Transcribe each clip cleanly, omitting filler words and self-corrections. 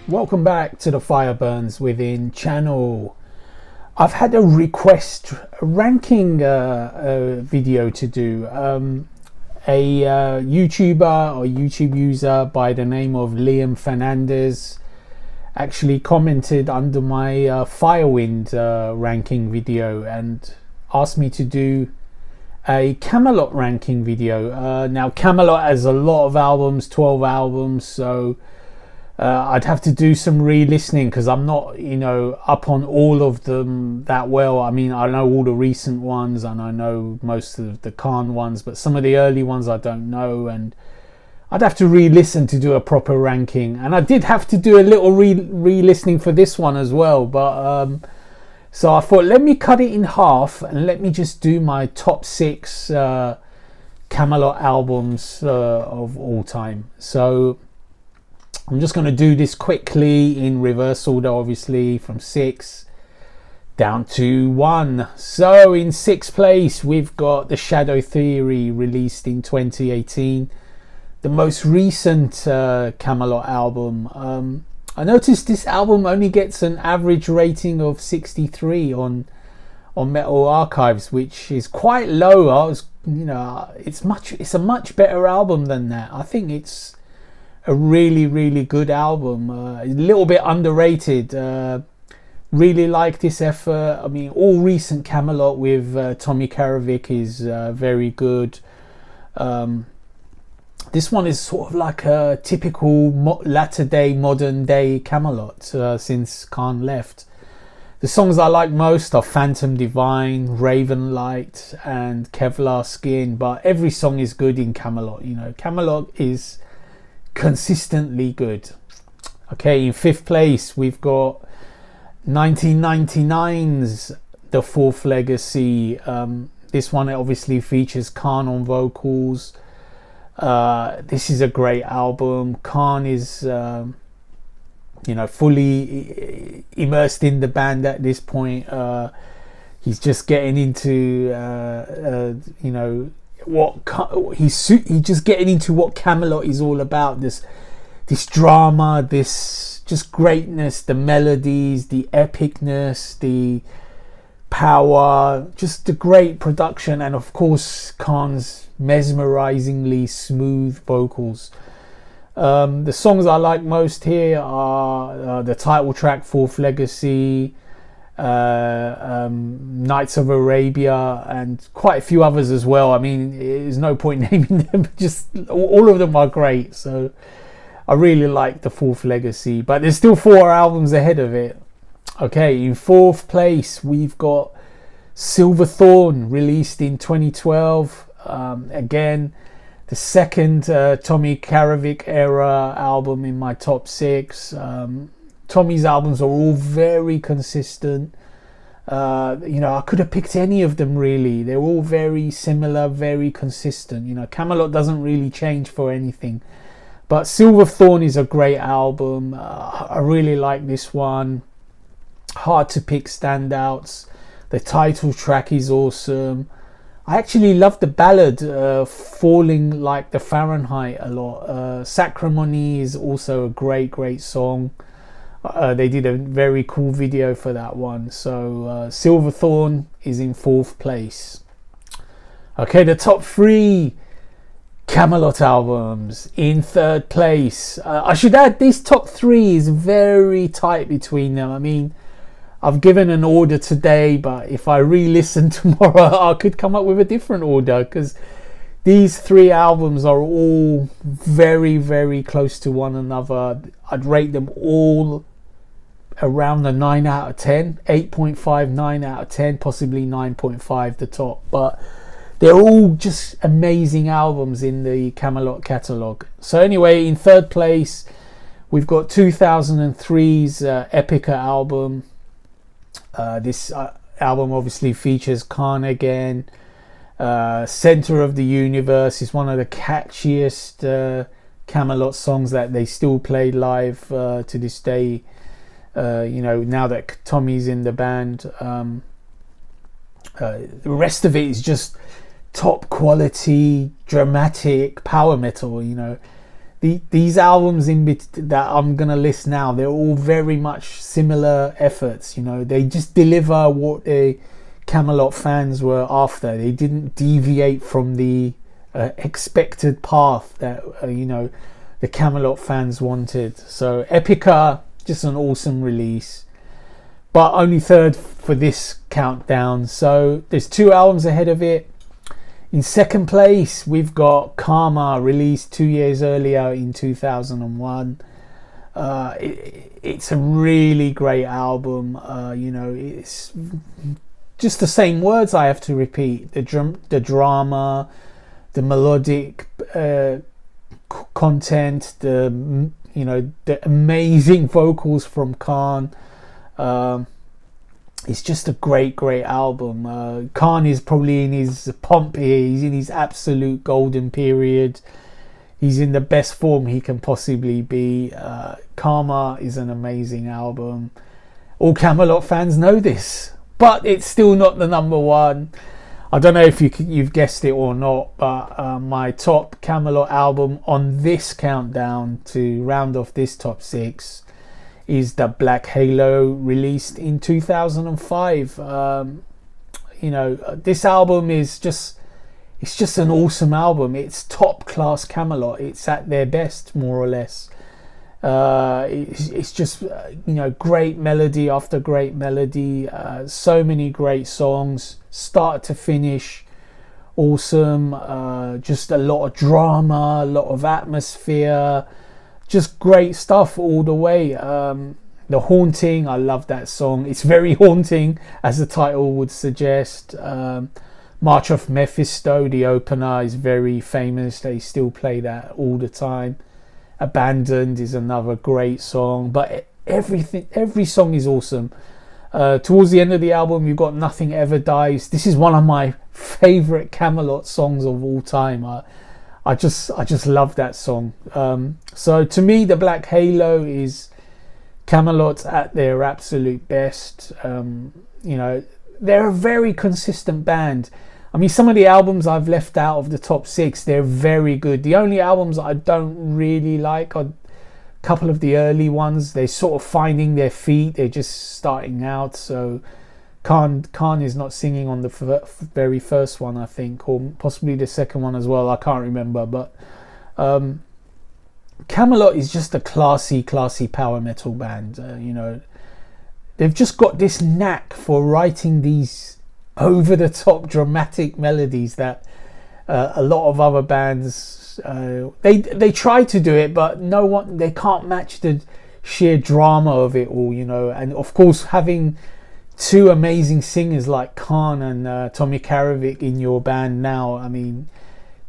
Welcome back to the Fire Burns Within channel. I've had a request, a ranking video to do. A YouTuber or YouTube user by the name of Liam Fernandez actually commented under my Firewind ranking video and asked me to do a Kamelot ranking video. Now Kamelot has a lot of albums, 12 albums, so I'd have to do some re-listening because I'm not, up on all of them that well. I mean, I know all the recent ones and I know most of the Khan ones, but some of the early ones I don't know, and I'd have to re-listen to do a proper ranking. And I did have to do a little re-listening for this one as well, but so I thought, let me cut it in half and let me just do my top 6 Kamelot albums of all time. So I'm just going to do this quickly in reverse order, obviously, from 6 down to 1. So in 6th place, we've got The Shadow Theory, released in 2018. The most recent Kamelot album. I noticed this album only gets an average rating of 63 on Metal Archives, which is quite low. It's a much better album than that. I think it's a really good album, a little bit underrated. Really like this effort. I mean, all recent Kamelot with Tommy Karavik is very good. This one is sort of like a typical latter day, modern day Kamelot since Khan left. The songs I like most are Phantom Divine, Raven Light and Kevlar Skin, but every song is good in Kamelot. Kamelot is consistently good. Okay, in 5th place we've got 1999's The Fourth Legacy. This one obviously features Khan on vocals. This is a great album. Khan is fully immersed in the band at this point. He's just getting into he's just getting into what Kamelot is all about. This drama, this just greatness, the melodies, the epicness, the power, just the great production, and of course Khan's mesmerizingly smooth vocals. The songs I like most here are the title track Fourth Legacy, Nights of Arabia, and quite a few others as well. I mean, there's no point naming them, just all of them are great. So I really like The Fourth Legacy, but there's still 4 albums ahead of it. Okay, in 4th place we've got Silverthorne, released in 2012. Again, the second Tommy Karavik era album in my top 6. Tommy's albums are all very consistent. I could have picked any of them really. They're all very similar, very consistent. Kamelot doesn't really change for anything. But Silverthorne is a great album. I really like this one. Hard to pick standouts. The title track is awesome. I actually love the ballad Falling Like the Fahrenheit a lot. Sacrimony is also a great song. They did a very cool video for that one. So Silverthorne is in 4th place. Okay, the top 3 Kamelot albums. In 3rd place, I should add, this top 3 is very tight between them. I mean, I've given an order today, but if I re-listen tomorrow I could come up with a different order, because these 3 albums are all very close to one another. I'd rate them all around the 9 out of 10, 8.5, 9 out of 10, possibly 9.5 the top, but they're all just amazing albums in the Kamelot catalogue. So anyway, in 3rd place we've got 2003's Epica album. This album obviously features Khan again. Center of the Universe is one of the catchiest Kamelot songs that they still play live to this day. Now that Tommy's in the band. The rest of it is just top quality, dramatic power metal. these albums that I'm gonna list now, they're all very much similar efforts. You know, they just deliver what the Kamelot fans were after. They didn't deviate from the expected path that the Kamelot fans wanted. So Epica, just an awesome release, but only third for this countdown. So there's 2 albums ahead of it. In second place, we've got Karma, released 2 years earlier in 2001. It's a really great album. It's just the same words I have to repeat. The drama, the melodic content, the amazing vocals from Khan. It's just a great album. Khan is probably in his pomp here. He's in his absolute golden period. He's in the best form he can possibly be. Karma is an amazing album. All Kamelot fans know this, but it's still not the number one. I don't know if you've guessed it or not, but my top Kamelot album on this countdown to round off this top 6 is the Black Halo, released in 2005. This album is just an awesome album. It's top class Kamelot. It's at their best, more or less. It's just great melody after great melody. So many great songs, start to finish. Awesome. Just a lot of drama, a lot of atmosphere. Just great stuff all the way. The Haunting, I love that song. It's very haunting, as the title would suggest. March of Mephisto, the opener, is very famous. They still play that all the time. Abandoned is another great song. But every song is awesome. Towards the end of the album, you've got Nothing Ever Dies. This is one of my favourite Kamelot songs of all time. I just love that song. So to me, the Black Halo is Kamelot at their absolute best. They're a very consistent band. I mean, some of the albums I've left out of the top 6, they're very good. The only albums I don't really like are a couple of the early ones. They're sort of finding their feet. They're just starting out. So Khan is not singing on the very first one, I think, or possibly the second one as well. I can't remember, but Kamelot is just a classy power metal band. They've just got this knack for writing these over-the-top dramatic melodies that a lot of other bands they try to do it, but they can't match the sheer drama of it all. And of course, having 2 amazing singers like Khan and Tommy Karavik in your band now, I mean,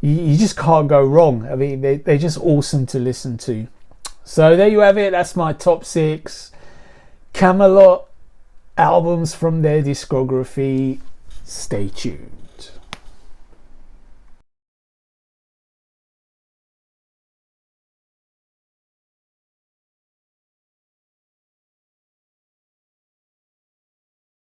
you just can't go wrong. I mean, they're just awesome to listen to. So there you have it. That's my top 6 Kamelot albums from their discography. Stay tuned.